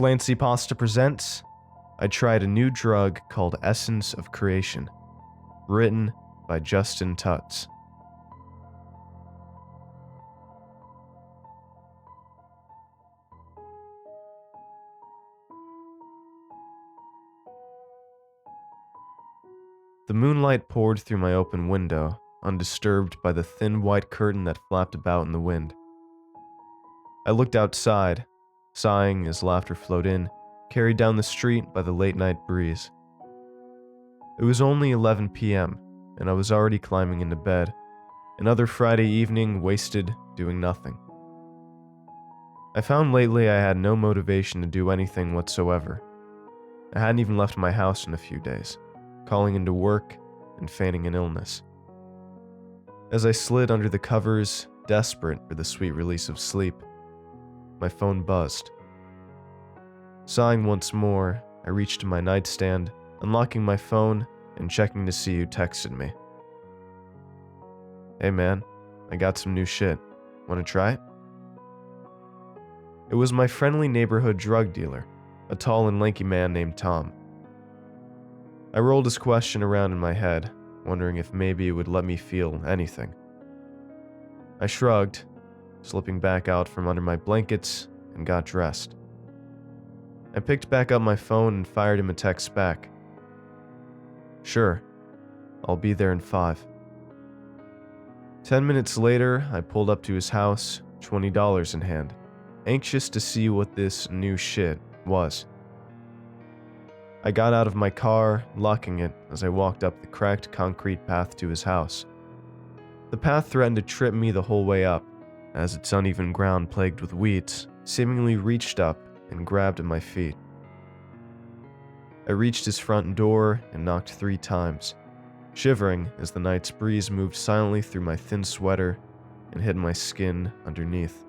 ClancyPasta presents I Tried a New Drug Called Essence of Creation, written by Tuts. The moonlight poured through my open window, undisturbed by the thin white curtain that flapped about in the wind. I looked outside, sighing as laughter flowed in, carried down the street by the late-night breeze. It was only 11 p.m., and I was already climbing into bed, another Friday evening wasted doing nothing. I found lately I had no motivation to do anything whatsoever. I hadn't even left my house in a few days, calling into work and feigning an illness. As I slid under the covers, desperate for the sweet release of sleep, my phone buzzed. Sighing once more, I reached to my nightstand, unlocking my phone and checking to see who texted me. "Hey man, I got some new shit. Wanna try it?" It was my friendly neighborhood drug dealer, a tall and lanky man named Tom. I rolled his question around in my head, wondering if maybe it would let me feel anything. I shrugged, slipping back out from under my blankets, and got dressed. I picked back up my phone and fired him a text back. "Sure, I'll be there in 5. 10 minutes later, I pulled up to his house, $20 in hand, anxious to see what this new shit was. I got out of my car, locking it as I walked up the cracked concrete path to his house. The path threatened to trip me the whole way up, as its uneven ground plagued with weeds seemingly reached up and grabbed at my feet. I reached his front door and knocked 3 times, shivering as the night's breeze moved silently through my thin sweater and hid my skin underneath.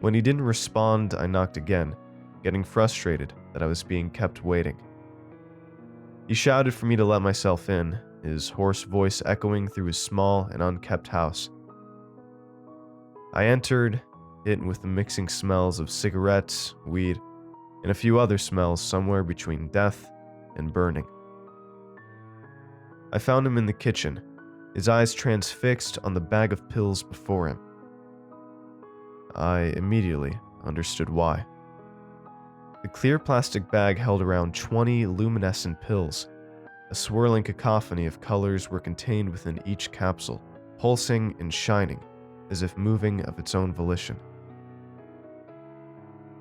When he didn't respond, I knocked again, getting frustrated that I was being kept waiting. He shouted for me to let myself in, his hoarse voice echoing through his small and unkept house. I entered, hit with the mixing smells of cigarettes, weed, and a few other smells somewhere between death and burning. I found him in the kitchen, his eyes transfixed on the bag of pills before him. I immediately understood why. The clear plastic bag held around 20 luminescent pills. A swirling cacophony of colors were contained within each capsule, pulsing and shining, as if moving of its own volition.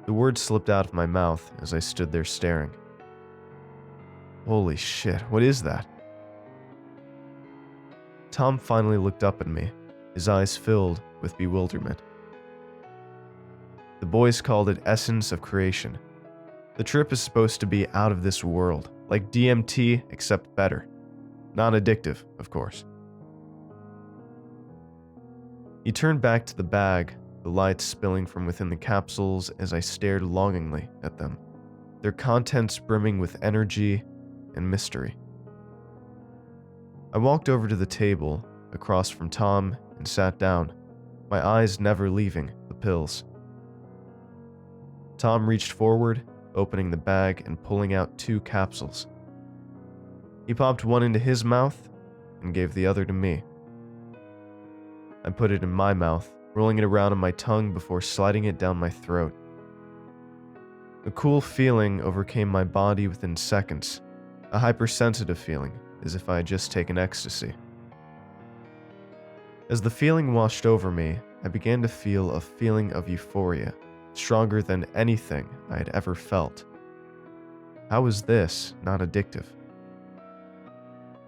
The words slipped out of my mouth as I stood there staring. Holy shit, what is that? Tom finally looked up at me, his eyes filled with bewilderment. The boys called it Essence of Creation. The trip is supposed to be out of this world, like DMT except better. Not addictive, of course. He turned back to the bag, the lights spilling from within the capsules as I stared longingly at them, their contents brimming with energy and mystery. I walked over to the table, across from Tom, and sat down, my eyes never leaving the pills. Tom reached forward, opening the bag and pulling out 2 capsules. He popped one into his mouth and gave the other to me. I put it in my mouth, rolling it around on my tongue before sliding it down my throat. A cool feeling overcame my body within seconds, a hypersensitive feeling, as if I had just taken ecstasy. As the feeling washed over me, I began to feel a feeling of euphoria, stronger than anything I had ever felt. How was this not addictive?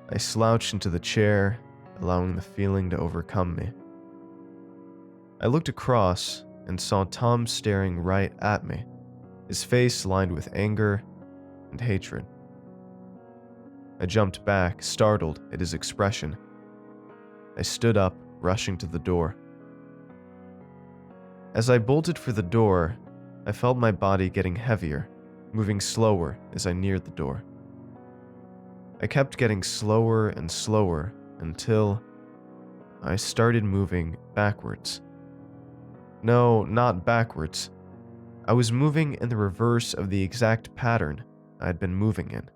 I slouched into the chair, allowing the feeling to overcome me. I looked across and saw Tom staring right at me, his face lined with anger and hatred. I jumped back, startled at his expression. I stood up, rushing to the door. As I bolted for the door, I felt my body getting heavier, moving slower as I neared the door. I kept getting slower and slower until I started moving backwards. No, not backwards. I was moving in the reverse of the exact pattern I had been moving in.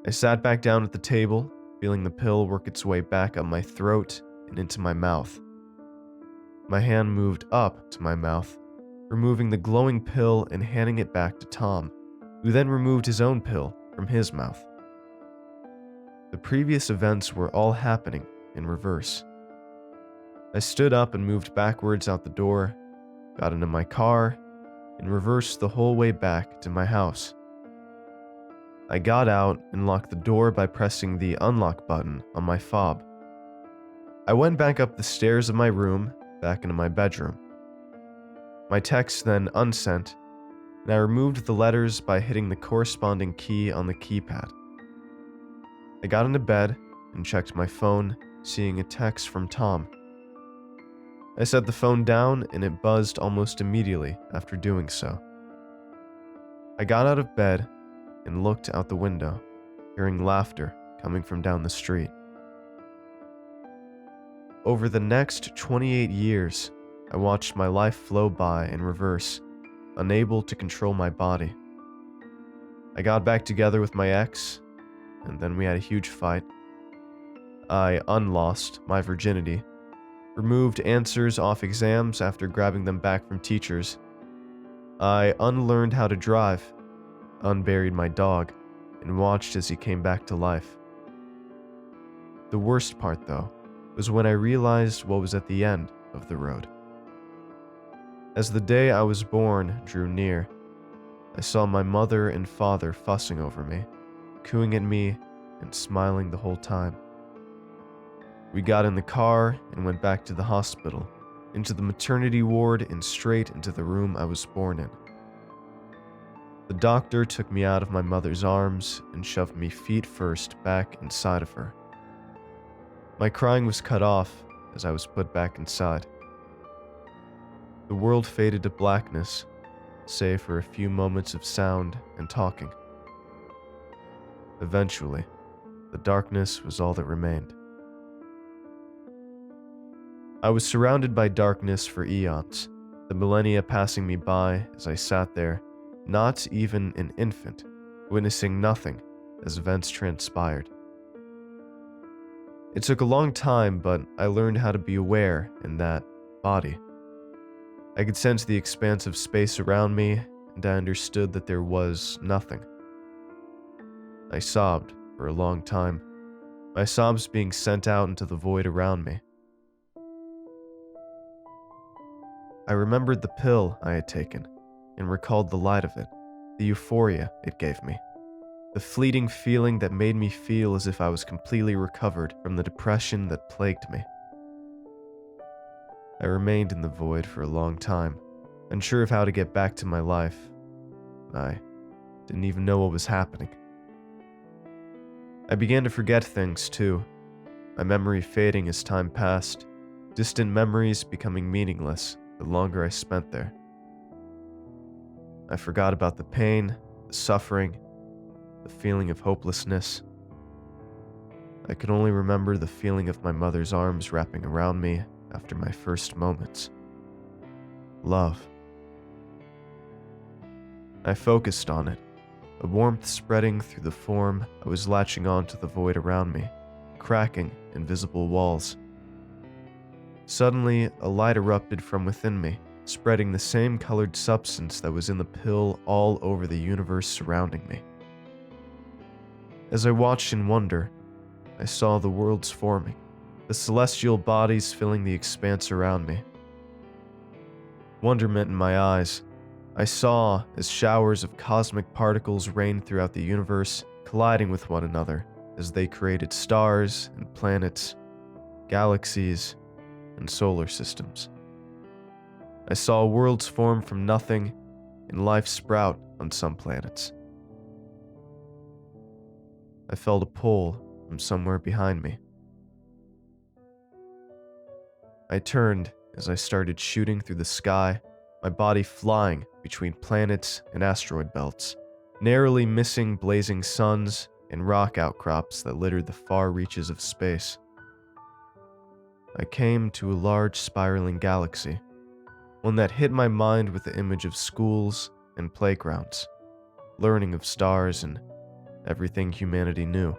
I sat back down at the table, feeling the pill work its way back up my throat and into my mouth. My hand moved up to my mouth, removing the glowing pill and handing it back to Tom, who then removed his own pill from his mouth. The previous events were all happening in reverse. I stood up and moved backwards out the door, got into my car, and reversed the whole way back to my house. I got out and locked the door by pressing the unlock button on my fob. I went back up the stairs of my room, back into my bedroom. My text then unsent, and I removed the letters by hitting the corresponding key on the keypad. I got into bed and checked my phone, seeing a text from Tom. I set the phone down and it buzzed almost immediately after doing so. I got out of bed and looked out the window, hearing laughter coming from down the street. Over the next 28 years, I watched my life flow by in reverse, unable to control my body. I got back together with my ex, and then we had a huge fight. I unlost my virginity, removed answers off exams after grabbing them back from teachers. I unlearned how to drive, unburied my dog, and watched as he came back to life. The worst part, though, was when I realized what was at the end of the road. As the day I was born drew near, I saw my mother and father fussing over me, cooing at me, and smiling the whole time. We got in the car and went back to the hospital, into the maternity ward and straight into the room I was born in. The doctor took me out of my mother's arms and shoved me feet first back inside of her. My crying was cut off as I was put back inside. The world faded to blackness, save for a few moments of sound and talking. Eventually, the darkness was all that remained. I was surrounded by darkness for eons, the millennia passing me by as I sat there, not even an infant, witnessing nothing as events transpired. It took a long time, but I learned how to be aware in that body. I could sense the expanse of space around me, and I understood that there was nothing. I sobbed for a long time, my sobs being sent out into the void around me. I remembered the pill I had taken, and recalled the light of it, the euphoria it gave me, the fleeting feeling that made me feel as if I was completely recovered from the depression that plagued me. I remained in the void for a long time, unsure of how to get back to my life. I didn't even know what was happening. I began to forget things too, my memory fading as time passed, distant memories becoming meaningless the longer I spent there. I forgot about the pain, the suffering, the feeling of hopelessness. I could only remember the feeling of my mother's arms wrapping around me after my first moments. Love. I focused on it, a warmth spreading through the form I was latching onto the void around me, cracking invisible walls. Suddenly, a light erupted from within me, spreading the same colored substance that was in the pill all over the universe surrounding me. As I watched in wonder, I saw the worlds forming, the celestial bodies filling the expanse around me. Wonderment in my eyes, I saw as showers of cosmic particles rained throughout the universe, colliding with one another as they created stars and planets, galaxies, and solar systems. I saw worlds form from nothing and life sprout on some planets. I felt a pull from somewhere behind me. I turned as I started shooting through the sky, my body flying between planets and asteroid belts, narrowly missing blazing suns and rock outcrops that littered the far reaches of space. I came to a large spiraling galaxy, one that hit my mind with the image of schools and playgrounds, learning of stars and everything humanity knew.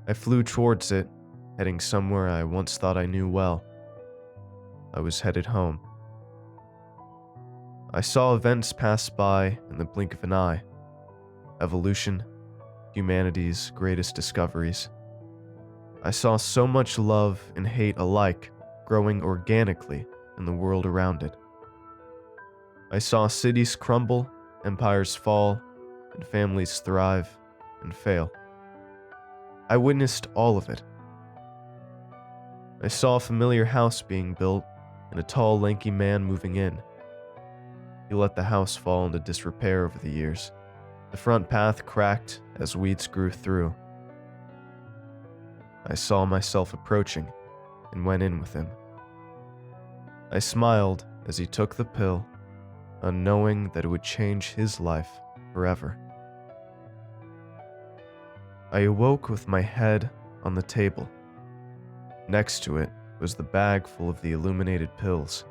I flew towards it, heading somewhere I once thought I knew well. I was headed home. I saw events pass by in the blink of an eye. Evolution, humanity's greatest discoveries. I saw so much love and hate alike growing organically in the world around it. I saw cities crumble, empires fall, and families thrive and fail. I witnessed all of it. I saw a familiar house being built and a tall, lanky man moving in. He let the house fall into disrepair over the years. The front path cracked as weeds grew through. I saw myself approaching and went in with him. I smiled as he took the pill, unknowing that it would change his life forever. I awoke with my head on the table. Next to it was the bag full of the illuminated pills.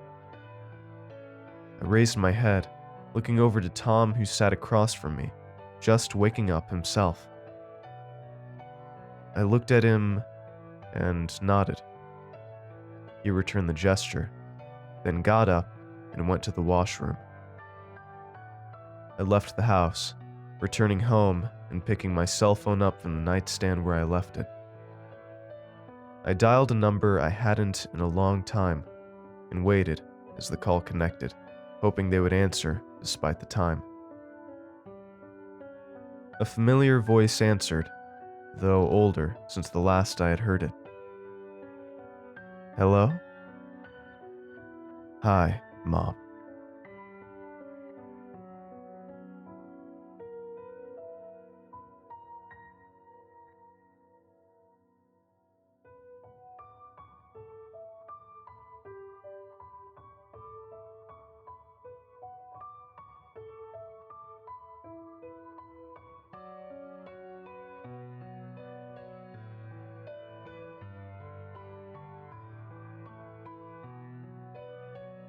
I raised my head, looking over to Tom, who sat across from me, just waking up himself. I looked at him and nodded. He returned the gesture, then got up and went to the washroom. I left the house, returning home and picking my cell phone up from the nightstand where I left it. I dialed a number I hadn't in a long time and waited as the call connected, hoping they would answer despite the time. A familiar voice answered, though older since the last I had heard it. Hello? Hi, Mom.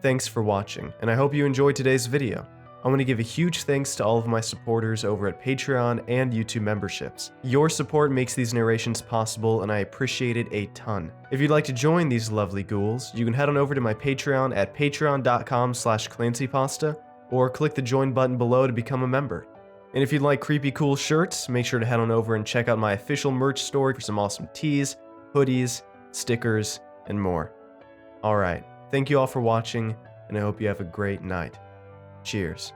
Thanks for watching, and I hope you enjoyed today's video. I want to give a huge thanks to all of my supporters over at Patreon and YouTube memberships. Your support makes these narrations possible, and I appreciate it a ton. If you'd like to join these lovely ghouls, you can head on over to my Patreon at patreon.com/ClancyPasta, or click the join button below to become a member. And if you'd like creepy cool shirts, make sure to head on over and check out my official merch store for some awesome tees, hoodies, stickers, and more. Alright. Thank you all for watching, and I hope you have a great night. Cheers.